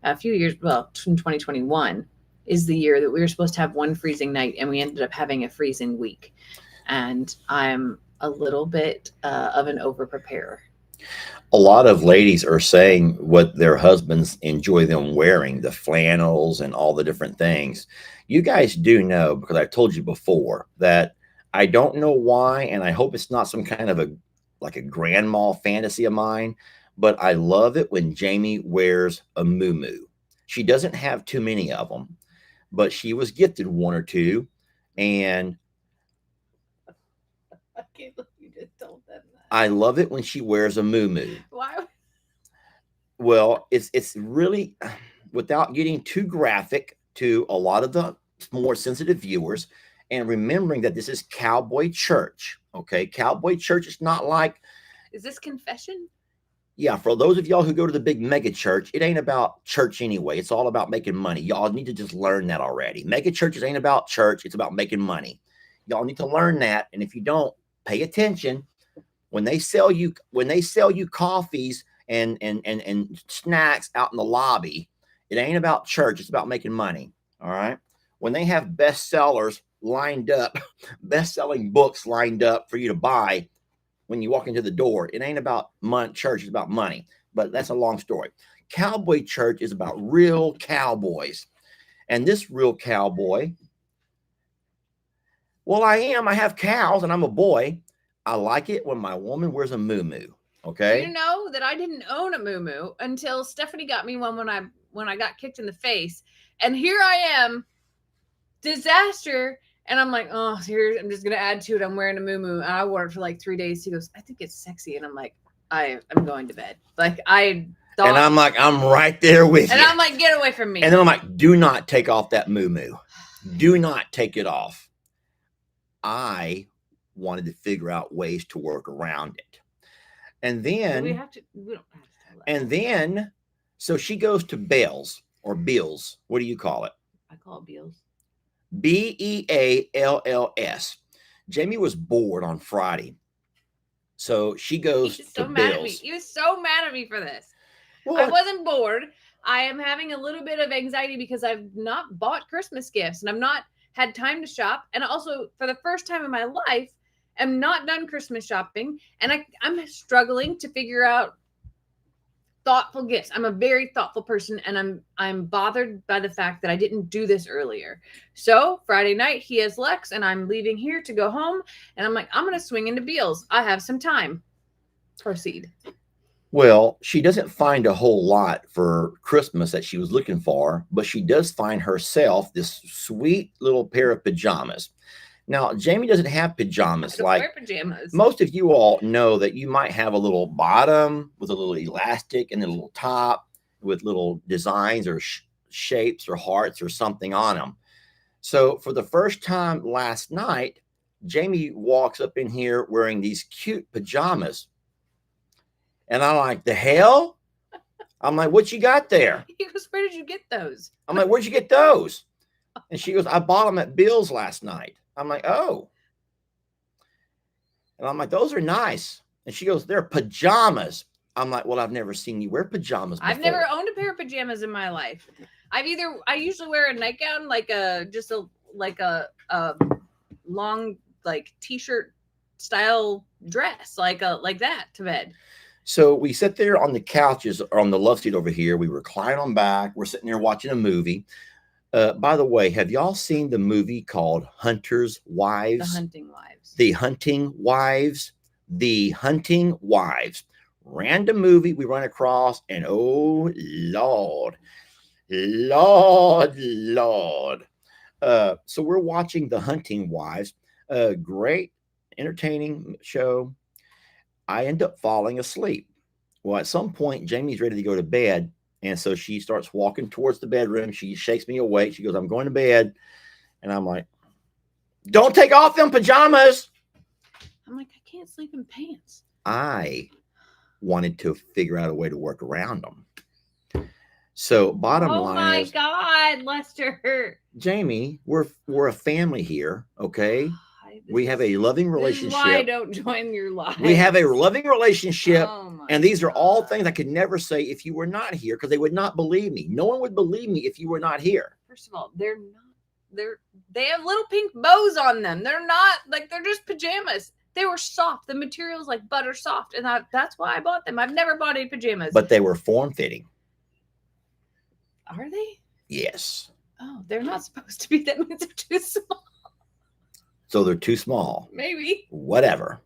A few years, well, in 2021 is the year that we were supposed to have one freezing night, and we ended up having a freezing week. And I'm a little bit of an over preparer. A lot of ladies are saying what their husbands enjoy them wearing, the flannels and all the different things. You guys do know, because I've told you before, that I don't know why, and I hope it's not some kind of like a grandma fantasy of mine, but I love it when Jamie wears a muumuu. She doesn't have too many of them, but she was gifted one or two, and I can't believe you just told them that. I love it when she wears a muumuu. Why? Well, it's really, without getting too graphic to a lot of the more sensitive viewers, and remembering that this is Cowboy Church. Okay, Cowboy Church is not like. Is this confession? Yeah, for those of y'all who go to the big mega church, it ain't about church anyway. It's all about making money. Y'all need to just learn that already. Mega churches ain't about church. It's about making money. Y'all need to learn that. And if you don't, pay attention. When they sell you coffees and snacks out in the lobby, it ain't about church. It's about making money. All right. When they have bestsellers lined up, best-selling books lined up for you to buy when you walk into the door, it ain't about church. It's about money. But that's a long story. Cowboy Church is about real cowboys. And this real cowboy, well, I have cows and I'm a boy. I like it when my woman wears a muumuu. Okay. You know that I didn't own a muumuu until Stephanie got me one when I got kicked in the face. And here I am, disaster. And I'm like, oh, here, I'm just going to add to it. I'm wearing a muumuu. And I wore it for like 3 days. He goes, I think it's sexy. And I'm like, I'm going to bed. Like, I thought. And I'm like, I'm right there with you. And I'm like, get away from me. And then I'm like, do not take off that muumuu. Do not take it off. I wanted to figure out ways to work around it. And then, we don't have to tell that. And then, so she goes to Bell's or Bill's. What do you call it? I call it Beals. Bealls. Jamie was bored on Friday. So she goes to Bill's. He was so mad at me for this. Well, I wasn't bored. I am having a little bit of anxiety because I've not bought Christmas gifts and I've not had time to shop. And also, for the first time in my life, I'm not done Christmas shopping. And I'm struggling to figure out thoughtful gifts. I'm a very thoughtful person, and I'm bothered by the fact that I didn't do this earlier. So Friday night he has Lex, and I'm leaving here to go home, and I'm like, I'm gonna swing into Beals. I have some time. Proceed. Well, she doesn't find a whole lot for Christmas that she was looking for, but she does find herself this sweet little pair of pajamas. Now, Jamie doesn't have I pajamas don't like wear pajamas. most of you all know that you might have a little bottom with a little elastic and a little top with little designs or shapes or hearts or something on them. So, for the first time last night, Jamie walks up in here wearing these cute pajamas. And I'm like, the hell? I'm like, what you got there? He goes, where did you get those? I'm like, where'd you get those? And she goes, I bought them at Bill's last night. I'm like, oh. And I'm like, those are nice. And she goes, they're pajamas. I'm like, well, I've never seen you wear pajamas before. I've never owned a pair of pajamas in my life. I usually wear a nightgown, like a long like t-shirt style dress, like that to bed. So we sit there on the couches or on the love seat over here. We recline on back. We're sitting there watching a movie. By the way, have y'all seen the movie called Hunter's Wives? The Hunting Wives. The Hunting Wives. The Hunting Wives. Random movie we run across, and oh Lord, Lord, Lord. So we're watching The Hunting Wives. Great, entertaining show. I end up falling asleep. Well, at some point, Jamie's ready to go to bed. And so she starts walking towards the bedroom. She shakes me awake. She goes, I'm going to bed. And I'm like, don't take off them pajamas. I'm like, I can't sleep in pants. I wanted to figure out a way to work around them. So bottom line is, oh my God, Lester. Jamie, we're a family here, okay? We have a loving relationship. This is why I don't join your life. We have a loving relationship, and these are all God. things I could never say if you were not here, because they would not believe me. No one would believe me if you were not here. First of all, they have little pink bows on them. They're not like, they're just pajamas. They were soft. The material's like butter soft, and that's why I bought them. I've never bought any pajamas. But they were form-fitting. Are they? Yes. Oh, they're not supposed to be. That means they're too small. So they're too small. Maybe. Whatever.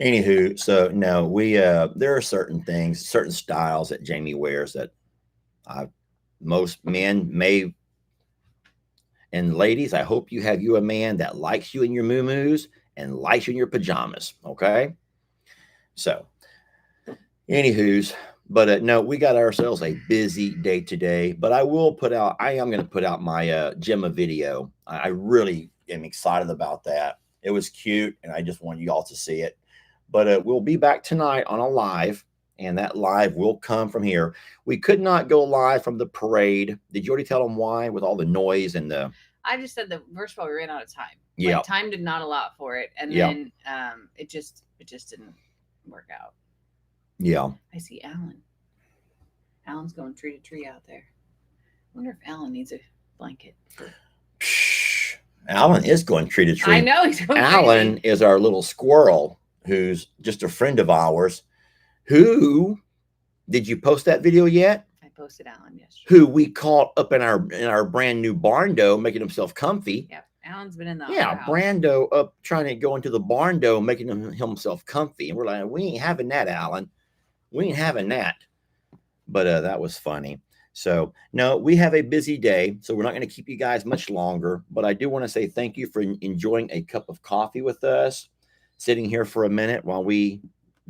Anywho, so no, we there are certain things, certain styles that Jamie wears that most men may. And ladies, I hope you have a man that likes you in your muumuus and likes you in your pajamas. Okay. So, anywho's, but no, we got ourselves a busy day today. But I am going to put out my Gemma video. I really am excited about that. It was cute, and I just want you all to see it. But we'll be back tonight on a live, and that live will come from here. We could not go live from the parade. Did you already tell them why, with all the noise and the? I just said that first of all, we ran out of time. Yeah, like, time did not allow for it, and then it just didn't work out. Yeah. I see Alan. Alan's going tree to tree out there. I wonder if Alan needs a blanket. Psh, Alan is going tree to tree. I know he's going. Alan is our little squirrel, who's just a friend of ours. Who did you post that video yet? I posted Alan yesterday. Who we caught up in our brand new barn door, making himself comfy. Yeah, Alan's been in the house. Brando up trying to go into the barn door, making himself comfy, and we're like, we ain't having that, Alan. We ain't having that. But that was funny. So no, we have a busy day, so we're not going to keep you guys much longer. But I do want to say thank you for enjoying a cup of coffee with us, sitting here for a minute while we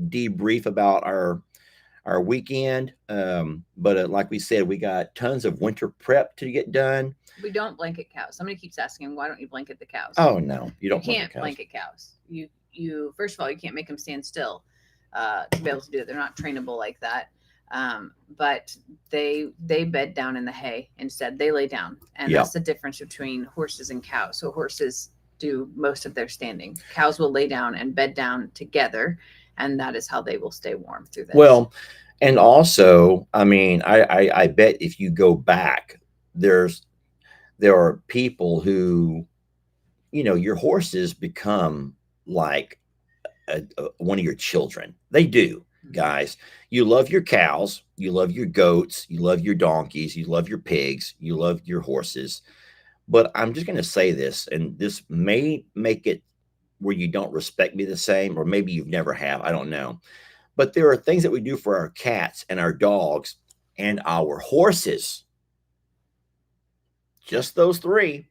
debrief about our weekend. But like we said, we got tons of winter prep to get done. We don't blanket cows. Somebody keeps asking, why don't you blanket the cows? Oh no, you don't. You can't blanket cows. You first of all, you can't make them stand still to be able to do it. They're not trainable like that. But they bed down in the hay instead. They lay down, and that's the difference between horses and cows. So horses do most of their standing. Cows will lay down and bed down together, and that is how they will stay warm through this. Well, and also, I mean, I bet if you go back, there are people who, your horses become like one of your children. They do. guys. You love your cows, you love your goats, you love your donkeys, you love your pigs, you love your horses. But I'm just going to say this, and this may make it where you don't respect me the same, or maybe you've never have. I don't know. But there are things that we do for our cats and our dogs and our horses, just those three,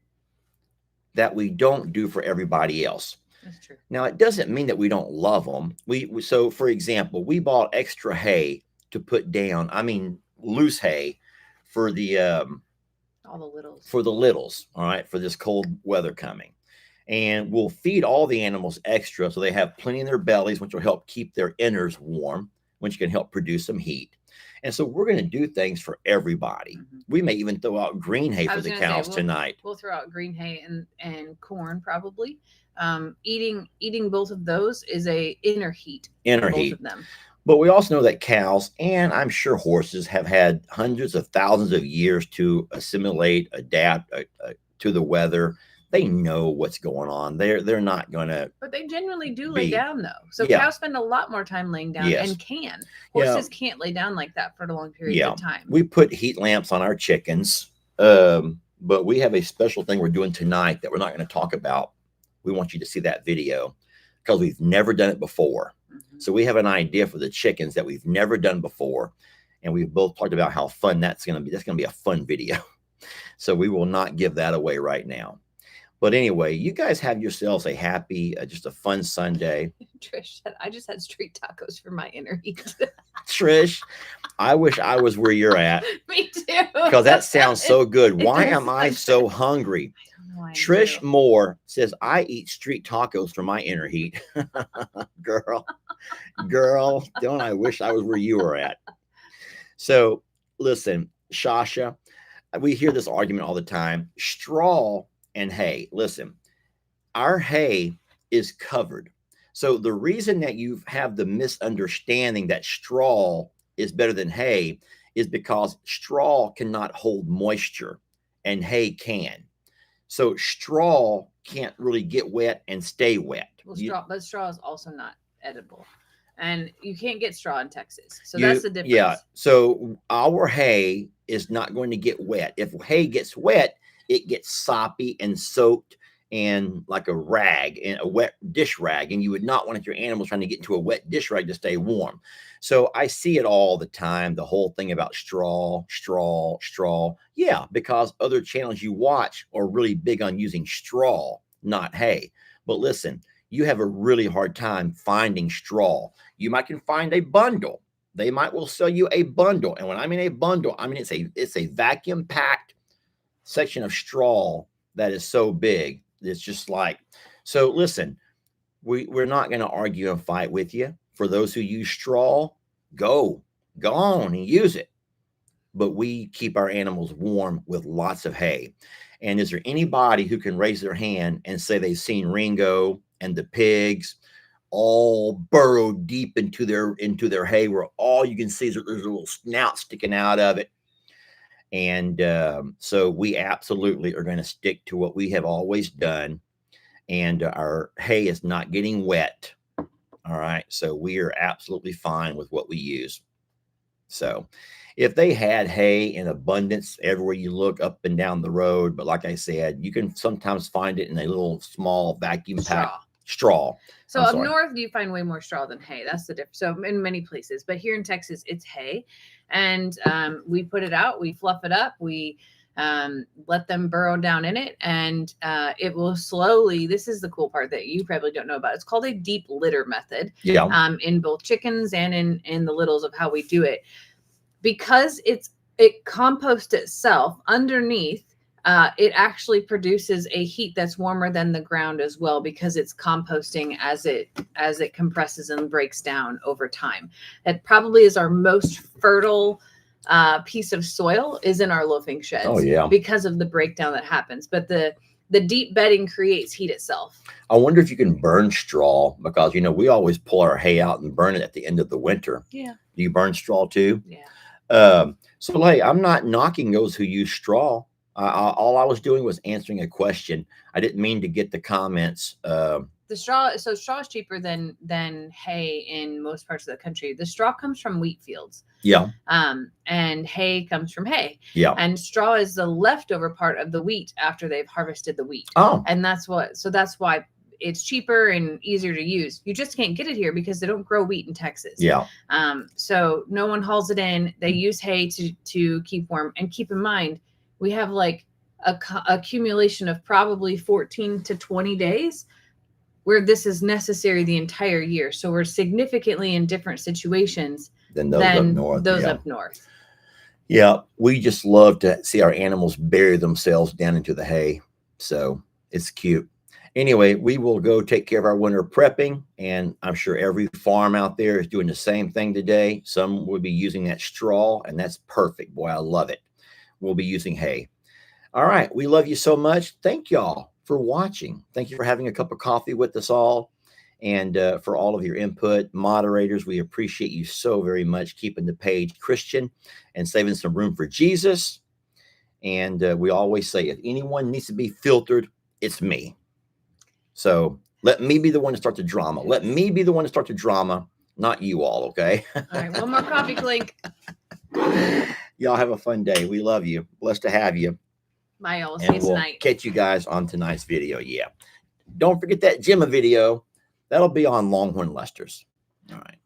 that we don't do for everybody else. That's true. Now, it doesn't mean that we don't love them. So, for example, we bought extra hay to put down. I mean, loose hay for the all the littles. For the littles. All right, for this cold weather coming, and we'll feed all the animals extra so they have plenty in their bellies, which will help keep their innards warm, which can help produce some heat. And so we're going to do things for everybody. We may even throw out green hay for the cows tonight. We'll throw out green hay and corn probably. Eating both of those is a inner heat. Both of them. But we also know that cows, and I'm sure horses, have had hundreds of thousands of years to assimilate, adapt to the weather. They know what's going on. They're not going to. But they genuinely do lay down, though. So cows spend a lot more time laying down and can. Horses can't lay down like that for a long period of time. We put heat lamps on our chickens, but we have a special thing we're doing tonight that we're not going to talk about. We want you to see that video because we've never done it before. So we have an idea for the chickens that we've never done before, and we've both talked about how fun that's going to be. That's going to be a fun video. So we will not give that away right now. But anyway, you guys have yourselves a happy, just a fun Sunday. Trish said, I just had street tacos for my inner heat. Trish, I wish I was where you're at. Me too. Because that sounds so good. Why am I so hungry? Trish Moore says, I eat street tacos for my inner heat. Girl, don't I wish I was where you were at. So listen, Shasha, we hear this argument all the time. Straw and hay. Listen, our hay is covered. So the reason that you have the misunderstanding that straw is better than hay is because straw cannot hold moisture and hay can. So straw can't really get wet and stay wet. Well, but straw is also not edible. And you can't get straw in Texas. So that's the difference. Yeah. So our hay is not going to get wet. If hay gets wet, it gets soppy and soaked and like a rag, and a wet dish rag. And you would not want your animals trying to get into a wet dish rag to stay warm. So I see it all the time, the whole thing about straw. Yeah, because other channels you watch are really big on using straw, not hay. But listen, you have a really hard time finding straw. You might can find a bundle. They might will sell you a bundle. And when I mean a bundle, I mean it's a vacuum packed section of straw that is so big. It's just like, so listen, we're not going to argue and fight with you. For those who use straw, go on and use it. But we keep our animals warm with lots of hay. And is there anybody who can raise their hand and say they've seen Ringo and the pigs all burrowed deep into their hay where all you can see is there's a little snout sticking out of it? And so we absolutely are going to stick to what we have always done. And our hay is not getting wet. All right. So we are absolutely fine with what we use. So if they had hay in abundance everywhere you look up and down the road, but like I said, you can sometimes find it in a little small vacuum pack straw. So up north, you find way more straw than hay. That's the difference. So in many places, but here in Texas, it's hay. And we put it out, we fluff it up, we let them burrow down in it, and it will slowly, this is the cool part that you probably don't know about. It's called a deep litter method. Yeah. In both chickens and in the littles of how we do it. Because it composts itself underneath, it actually produces a heat that's warmer than the ground as well, because it's composting as it compresses and breaks down over time. That probably is our most fertile piece of soil is in our loafing sheds. Oh, yeah. Because of the breakdown that happens. But the deep bedding creates heat itself. I wonder if you can burn straw, because, we always pull our hay out and burn it at the end of the winter. Yeah. Do you burn straw too? Yeah. So, hey, I'm not knocking those who use straw. All I was doing was answering a question. I didn't mean to get the comments The straw, so straw is cheaper than hay in most parts of the country. The straw comes from wheat fields. Yeah. And hay comes from hay. Yeah. And straw is the leftover part of the wheat after they've harvested the wheat. Oh. And that's why it's cheaper and easier to use. You just can't get it here because they don't grow wheat in Texas. Yeah. So no one hauls it in. They use hay to keep warm. And keep in mind, we have like a accumulation of probably 14 to 20 days where this is necessary the entire year. So we're significantly in different situations than those up north. Yeah, we just love to see our animals bury themselves down into the hay. So it's cute. Anyway, we will go take care of our winter prepping, and I'm sure every farm out there is doing the same thing today. Some will be using that straw, and that's perfect. Boy, I love it. We'll be using hay. All right, we love you so much. Thank y'all for watching. Thank you for having a cup of coffee with us all, and for all of your input. Moderators, we appreciate you so very much, keeping the page Christian and saving some room for Jesus. And we always say, if anyone needs to be filtered, it's me. So let me be the one to start the drama. Let me be the one to start the drama, not you all, okay? All right, one more coffee clink. Y'all have a fun day. We love you. Blessed to have you. Bye, y'all. See you tonight. Catch you guys on tonight's video. Yeah. Don't forget that Gemma video. That'll be on Longhorn Lesters. All right.